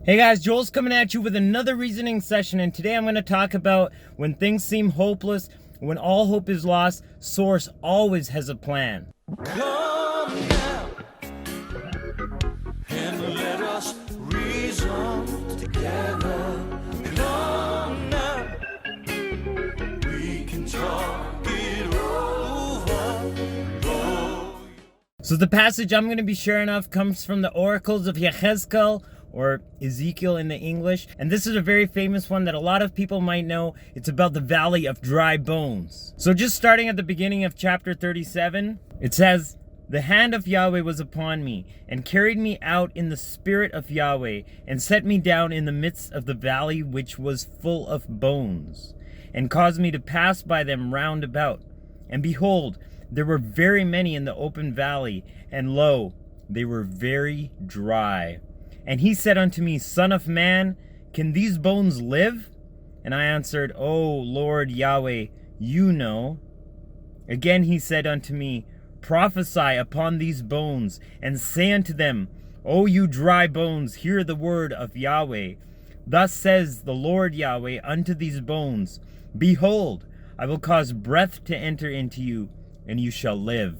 Hey guys, Joel's coming at you with another reasoning session, and today I'm going to talk about when things seem hopeless, when all hope is lost, Source always has a plan. Come now and let us reason together. Come now, we can talk it over. So the passage I'm going to be sharing of comes from the oracles of Iħezqe'l, or Ezekiel in the English. And this is a very famous one that a lot of people might know. It's about the valley of dry bones. So just starting at the beginning of chapter 37, it says, "The hand of Yahweh was upon me, and carried me out in the spirit of Yahweh, and set me down in the midst of the valley which was full of bones, and caused me to pass by them round about. And behold, there were very many in the open valley, and lo, they were very dry. And he said unto me, Son of man, can these bones live? And I answered, O Lord Yahweh, you know. Again he said unto me, Prophesy upon these bones, and say unto them, O you dry bones, hear the word of Yahweh. Thus says the Lord Yahweh unto these bones, Behold, I will cause breath to enter into you, and you shall live.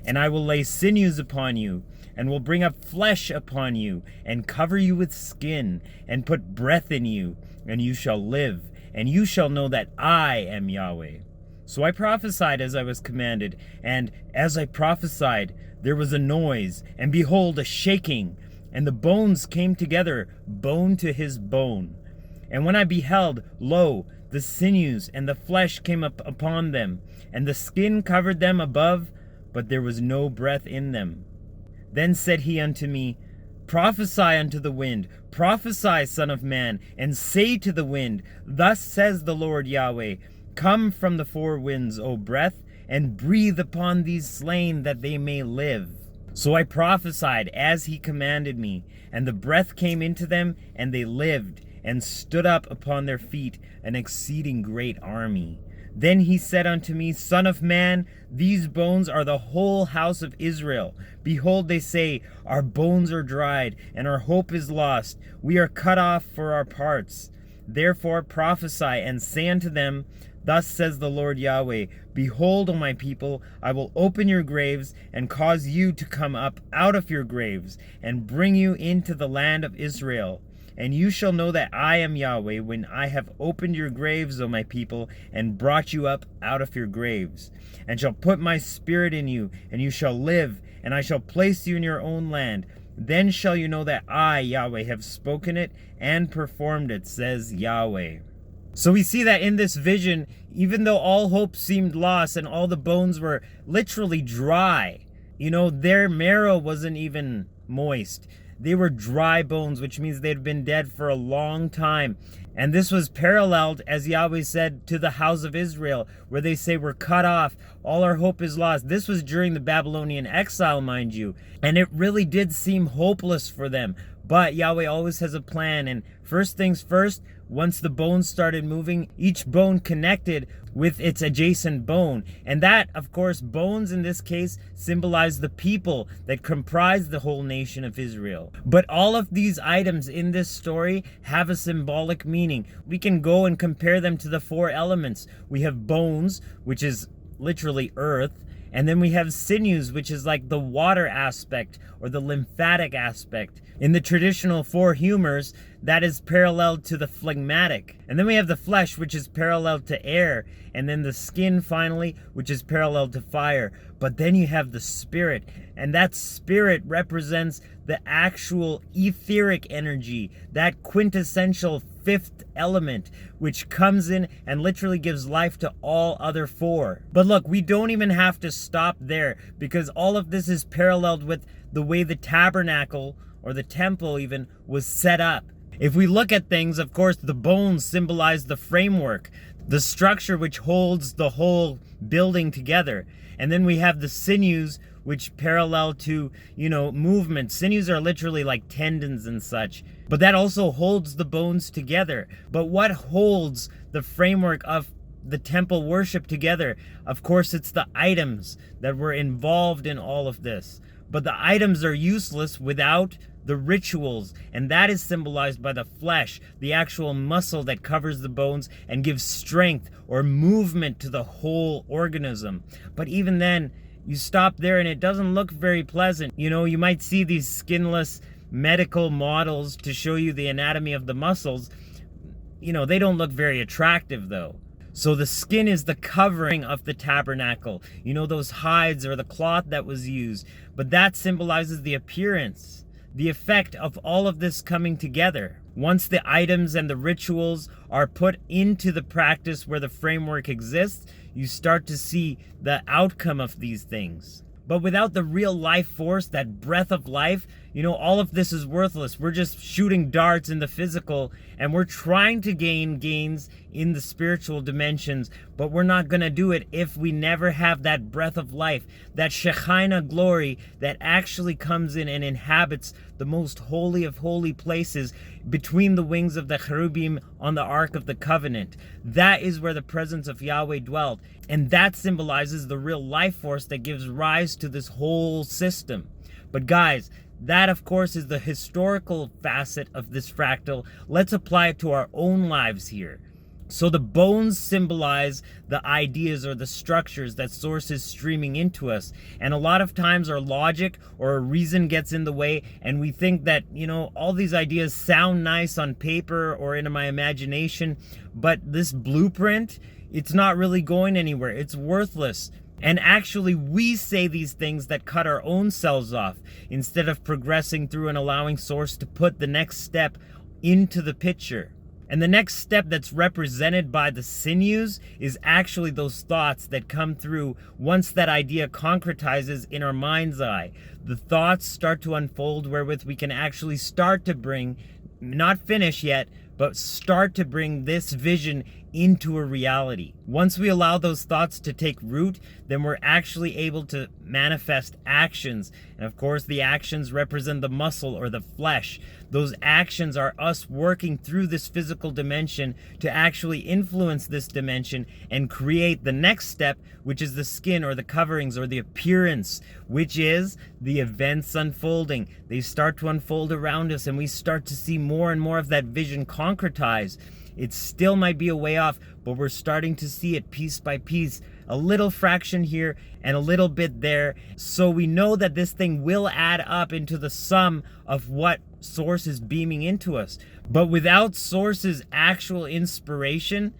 And I will lay sinews upon you, and will bring up flesh upon you, and cover you with skin, and put breath in you, and you shall live, and you shall know that I am Yahweh. So I prophesied as I was commanded, and as I prophesied, there was a noise, and behold, a shaking, and the bones came together, bone to his bone. And when I beheld, lo, the sinews and the flesh came up upon them, and the skin covered them above, but there was no breath in them. Then said he unto me, Prophesy unto the wind, prophesy, Son of man, and say to the wind, Thus says the Lord Yahweh, Come from the four winds, O breath, and breathe upon these slain, that they may live. So I prophesied as he commanded me, and the breath came into them, and they lived, and stood up upon their feet, an exceeding great army. Then he said unto me, Son of man, these bones are the whole house of Israel. Behold, they say, Our bones are dried, and our hope is lost. We are cut off for our parts. Therefore prophesy, and say unto them, Thus says the Lord Yahweh, Behold, O my people, I will open your graves, and cause you to come up out of your graves, and bring you into the land of Israel. And you shall know that I am Yahweh when I have opened your graves, O my people, and brought you up out of your graves, and shall put my spirit in you, and you shall live, and I shall place you in your own land. Then shall you know that I, Yahweh, have spoken it and performed it, says Yahweh." So we see that in this vision, even though all hope seemed lost and all the bones were literally dry, their marrow wasn't even moist. They were dry bones, which means they'd been dead for a long time. And this was paralleled, as Yahweh said, to the house of Israel, where they say we're cut off, all our hope is lost. This was during the Babylonian exile, mind you. And it really did seem hopeless for them. But Yahweh always has a plan. And first things first, once the bones started moving, each bone connected with its adjacent bone. And that, of course, bones in this case symbolize the people that comprise the whole nation of Israel. But all of these items in this story have a symbolic meaning. We can go and compare them to the four elements. We have bones, which is literally earth. And then we have sinews, which is like the water aspect or the lymphatic aspect. In the traditional four humors, that is parallel to the phlegmatic. And then we have the flesh, which is parallel to air. And then the skin, finally, which is parallel to fire. But then you have the spirit. And that spirit represents the actual etheric energy, that quintessential fifth element, which comes in and literally gives life to all other four. But look, we don't even have to stop there, because all of this is paralleled with the way the tabernacle, or the temple even, was set up. If we look at things, of course, the bones symbolize the framework, the structure which holds the whole building together. And then we have the sinews, which parallel to, movement. Sinews are literally like tendons and such. But that also holds the bones together. But what holds the framework of the temple worship together? Of course, it's the items that were involved in all of this. But the items are useless without the rituals, and that is symbolized by the flesh, the actual muscle that covers the bones and gives strength or movement to the whole organism. But even then, you stop there and it doesn't look very pleasant. You know, you might see these skinless medical models to show you the anatomy of the muscles. You know, they don't look very attractive though. So the skin is the covering of the tabernacle. You know, those hides or the cloth that was used. But that symbolizes the appearance, the effect of all of this coming together. Once the items and the rituals are put into the practice where the framework exists, you start to see the outcome of these things. But without the real life force, that breath of life, you know, all of this is worthless. We're just shooting darts in the physical, and we're trying to gain gains in the spiritual dimensions, but we're not going to do it if we never have that breath of life, that Shekinah glory that actually comes in and inhabits the most holy of holy places between the wings of the cherubim on the Ark of the Covenant. That is where the presence of Yahweh dwelt, and that symbolizes the real life force that gives rise to this whole system. But guys, that of course is the historical facet of this fractal. Let's apply it to our own lives here. So the bones symbolize the ideas or the structures that source is streaming into us. And a lot of times our logic or a reason gets in the way, and we think that, you know, all these ideas sound nice on paper or in my imagination, but this blueprint, it's not really going anywhere. It's worthless. And actually, we say these things that cut our own selves off instead of progressing through and allowing Source to put the next step into the picture. And the next step that's represented by the sinews is actually those thoughts that come through once that idea concretizes in our mind's eye. The thoughts start to unfold wherewith we can actually start to bring, not finish yet, but start to bring this vision into a reality. Once we allow those thoughts to take root, then we're actually able to manifest actions. And of course, the actions represent the muscle or the flesh. Those actions are us working through this physical dimension to actually influence this dimension and create the next step, which is the skin or the coverings or the appearance, which is the events unfolding. They start to unfold around us, and we start to see more and more of that vision concretize. It still might be a way off, but we're starting to see it piece by piece, a little fraction here and a little bit there. So we know that this thing will add up into the sum of what Source is beaming into us. But without Source's actual inspiration,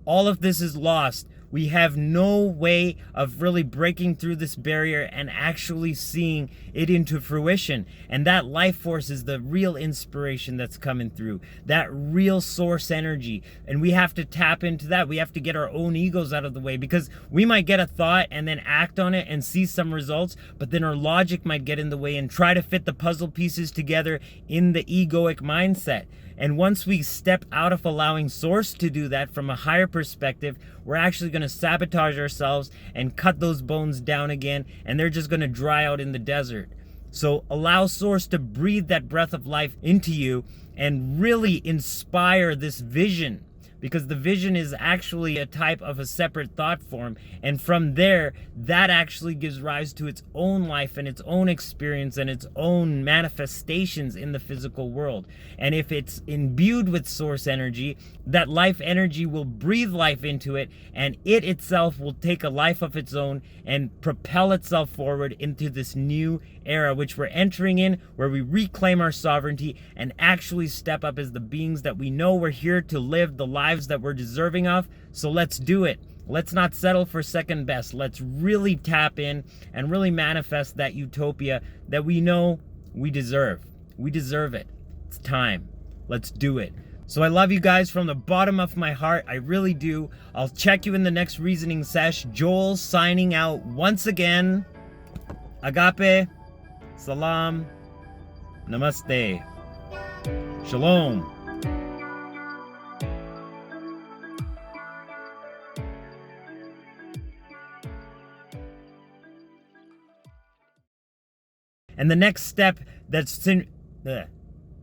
all of this is lost. We have no way of really breaking through this barrier and actually seeing it into fruition. And that life force is the real inspiration that's coming through, that real source energy. And we have to tap into that. We have to get our own egos out of the way, because we might get a thought and then act on it and see some results, but then our logic might get in the way and try to fit the puzzle pieces together in the egoic mindset. And once we step out of allowing Source to do that from a higher perspective, we're actually going to sabotage ourselves and cut those bones down again, and they're just going to dry out in the desert. So allow Source to breathe that breath of life into you and really inspire this vision, because the vision is actually a type of a separate thought form. And from there, that actually gives rise to its own life and its own experience and its own manifestations in the physical world. And if it's imbued with source energy, that life energy will breathe life into it, and it itself will take a life of its own and propel itself forward into this new era which we're entering in, where we reclaim our sovereignty and actually step up as the beings that we know we're here to live the lives that we're deserving of. So let's do it. Let's not settle for second best. Let's really tap in and really manifest that utopia that we know we deserve. We deserve it. It's time. Let's do it. So I love you guys from the bottom of my heart. I really do. I'll check you in the next reasoning sesh. Joel signing out once again. Agape. Salaam. Namaste. Shalom. And the next step that's